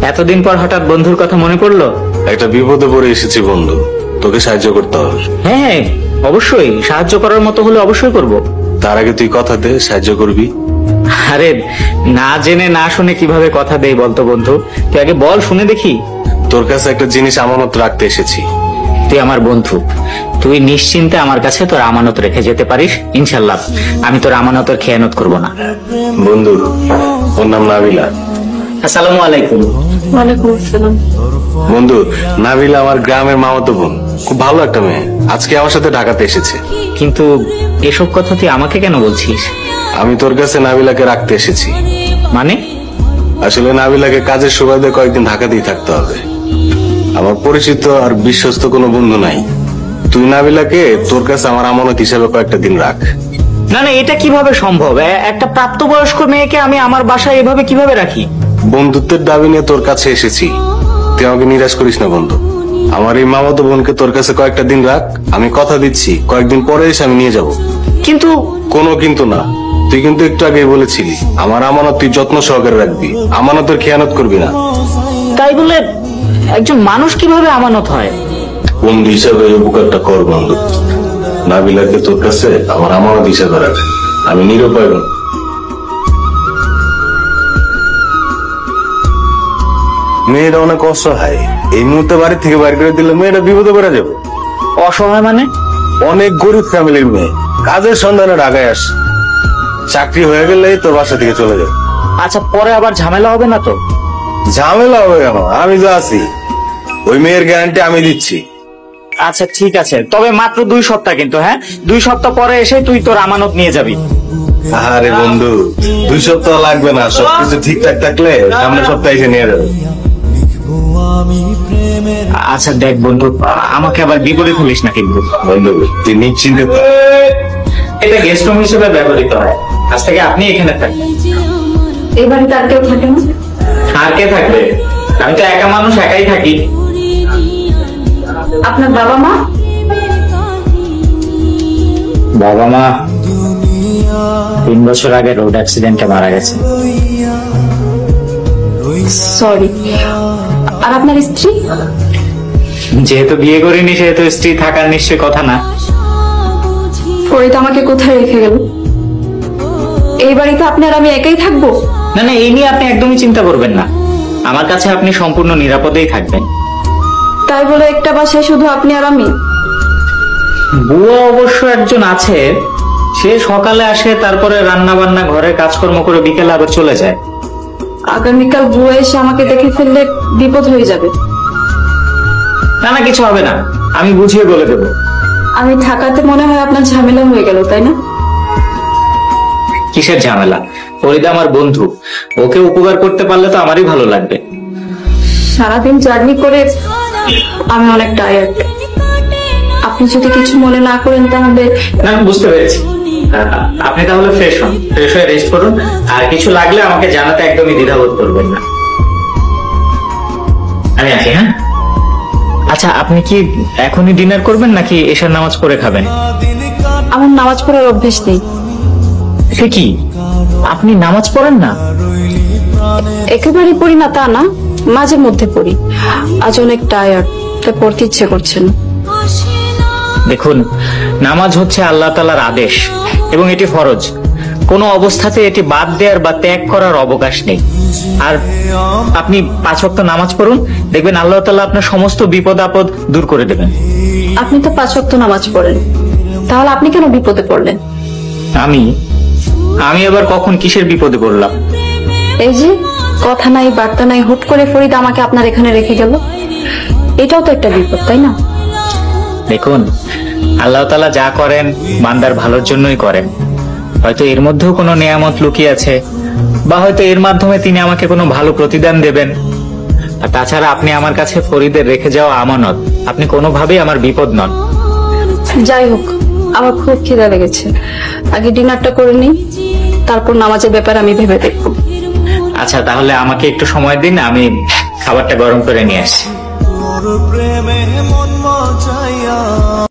এতদিন পর হঠাৎ বন্ধুর কথা মনে পড়লো? একটা বিপদে পড়ে এসেছি বন্ধু, তোকে সাহায্য করতে হবে। হ্যাঁ, অবশ্যই সাহায্য করার মতো হলে অবশ্যই করব। তার আগে তুই কথা দে সাহায্য করবি। আরে না জেনে না শুনে কিভাবে কথা দেই বলতো বন্ধু? তুই আগে বল, শুনে দেখি। তোর কাছে একটা জিনিস আমানত রাখতে এসেছি। তুই আমার বন্ধু, তুই নিশ্চিন্তে আমার কাছে তোর আমানত রেখে যেতে পারিস। ইনশাল্লাহ আমি তোর আমানতের খেয়ানত করব না। বন্ধু, ওর নাম নাবিলা। আসসালামু আলাইকুম। ওয়ালাইকুম আসসালাম। বন্ধু, নাবিলা আমার গ্রামের মামাতো বোন, খুব ভালো একটা মেয়ে। আজকে আমার সাথে ঢাকাতে এসেছে। কিন্তু এসব কথা তুই আমাকে কেন বলছিস? আমি তোর কাছে নাবিলাকে রাখতে এসেছি। মানে? আসলে নাবিলাকে কাজের সুবাদে কয়েকদিন ঢাকাতেই থাকতে হবে। আমার পরিচিত আর বিশ্বস্ত কোনো বন্ধু নাই। তুই নাবিলাকে তোর কাছে আমার আমানত হিসাবে কয়েকটা দিন রাখ। না না, এটা কিভাবে সম্ভব? একটা প্রাপ্তবয়স্ক মেয়েকে আমি আমার বাসায় এভাবে কিভাবে রাখি? বন্ধুত্বের দাবি নিয়ে তোর কাছে এসেছি, তুই আমাকে নিরাশ করিস না বন্ধু। আমার এই মামাতো বোনকে তোর কাছে কয়েকটা দিন রাখ, আমি কথা দিচ্ছি কয়েকদিন পরে এসে আমি নিয়ে যাব। কিন্তু কোনো কিন্তু না, তুই কিন্তু একটু আগেই বলেছিলি আমার আমানত তুই যত্ন সহকারে রাখবি, আমানতের খেয়ানত করবি না। তাই বলে একজন মানুষ কিভাবে আমানত হয়? বন্ধু হিসাবে এই উপকারটা কর বন্ধু। নাবিলাকে তোর কাছে আমার আমানত হিসাবে রাখ, আমি নিরুপায় বন্ধু। মেয়েটা অনেক অসহায়, এই মুহূর্তে বাড়ি থেকে বাইরে করে দিলে মেয়েটা বিপদে পড়ে যাবে। অসহায় মানে? অনেক গরিব ফ্যামিলির মেয়ে, কাজের সন্ধানে ঢাকায় আসে। চাকরি হয়ে গেলেই তোর বাসা থেকে চলে যাবে। আচ্ছা, পরে আবার ঝামেলা হবে না তো? ঝামেলা হবে কেন? আমি তো আছি, ওই মেয়ের গ্যারান্টি আমি দিচ্ছি। আচ্ছা ঠিক আছে, তবে মাত্র 2 সপ্তাহ কিন্তু। হ্যাঁ, 2 সপ্তাহ পরে এসে তুই তোর আমানত নিয়ে যাবি। আরে বন্ধু, 2 সপ্তাহ লাগবে না, সবকিছু ঠিকঠাক থাকলে সামনের সপ্তাহে এসে নিয়ে যাবে। আচ্ছা দেখ বন্ধু, আমাকে আবার বিপদে ফেলিস না কিন্তু। বন্ধু তুই নিশ্চিন্তে থাক। এটা গেস্ট রুম হিসেবে ব্যবহৃত হয়, আজ থেকে আপনি এখানে থাকবেন। এই বাড়িতে আর কেউ থাকে না? আর কে থাকবে? আমি তো একা মানুষ, একাই থাকি। আপনার বাবা মা? বাবা মা 3 বছর আগে রোড অ্যাক্সিডেন্টে মারা গেছে। সরি। আর আপনার স্ত্রী? যেহেতু বিয়ে করিনি সেহেতু স্ত্রী থাকার নিশ্চয় কথা না। ফরিদ আমাকে কোথায় রেখে গেল? এই বাড়িতে আপনি আর আমি একাই থাকবো? না না, এই নিয়ে আপনি একদমই চিন্তা করবেন না, আমার কাছে আপনি সম্পূর্ণ নিরাপদেই থাকবেন। তাই বলে একটা বাসায় শুধু আপনি আর আমি? বুয়া অবশ্য একজন আছে, সে সকালে আসে, তারপরে রান্না বান্না ঘরে কাজকর্ম করে বিকেলে আবার চলে যায়। আগামীকাল বুয়া এসে আমাকে দেখে ফেললে বিপদ হয়ে যাবে। না না, কিছু হবে না, আমি বুঝিয়ে বলে দেবো। আমি থাকাতে মনে হয় আপনার ঝামেলা হয়ে গেল, তাই না? কিসের ঝামেলা? ফরিদা আমার বন্ধু, ওকে উপকার করতে পারলে তো আমারই ভালো লাগবে। সারাদিন জার্নি করে আমি অনেক টায়ার্ড। আপনি যদি কিছু মনে না করেন তাহলে। না, আমি বুঝতে পেরেছি। আপনি তাহলে ফ্রেশ হন, ফ্রেশ হয়ে রেস্ট করুন, আর কিছু লাগলে আমাকে জানাতে একদমই দ্বিধাবোধ করবেন না। আমি আছি। হ্যাঁ, আচ্ছা আপনি কি এখনই ডিনার করবেন নাকি এশার নামাজ পড়ে খাবেন? আমার নামাজ পড়ার অভ্যেস নেই। সে কি, আপনি নামাজ পড়েন না? একেবারে পড়ি না তা না, মাঝে মধ্যে পড়ি। আজ অনেক টায়ার্ড, তাই পড়তে ইচ্ছে করছে না। দেখুন, নামাজ হচ্ছে আল্লাহ তাআলার আদেশ এবং এটি ফরজ। কোনো অবস্থাতে এটি বাদ দেওয়ার বা ত্যাগ করার অবকাশ নেই। আর আপনি 5 ওয়াক্ত নামাজ পড়ুন, দেখবেন আল্লাহ তাআলা আপনার সমস্ত বিপদ আপদ দূর করে দেবেন। আপনি তো 5 ওয়াক্ত নামাজ পড়েন, তাহলে আপনি কেন বিপদে পড়লেন? আমি আবার কখন কিসের বিপদে পড়লাম? এই যে কথা নাই বার্তা নাই, হুট করে ফরিদ আমাকে আপনার এখানে রেখে গেল, এটাও তো একটা বিপদ, তাই না? দেখুন, আল্লাহ তাআলা যা করেন বান্দার ভালোর জন্যই করেন। হয়তো এর মধ্যেও কোনো নেয়ামত লুকিয়ে আছে, বা হয়তো এর মাধ্যমে তিনি আমাকে কোনো ভালো প্রতিদান দেবেন। আর তাছাড়া আপনি আমার কাছে ফরিদের রেখে যাওয়া আমানত, আপনি কোনোভাবেই আমার বিপদ নন। যাই হোক, আমার খুব খিদা লেগেছে, আগে ডিনারটা করে নিই, তারপর নামাজের ব্যাপারে আমি ভেবে দেখব। আচ্ছা, তাহলে আমাকে একটু সময় দিন, আমি খাবারটা গরম করে নিয়ে আসছি।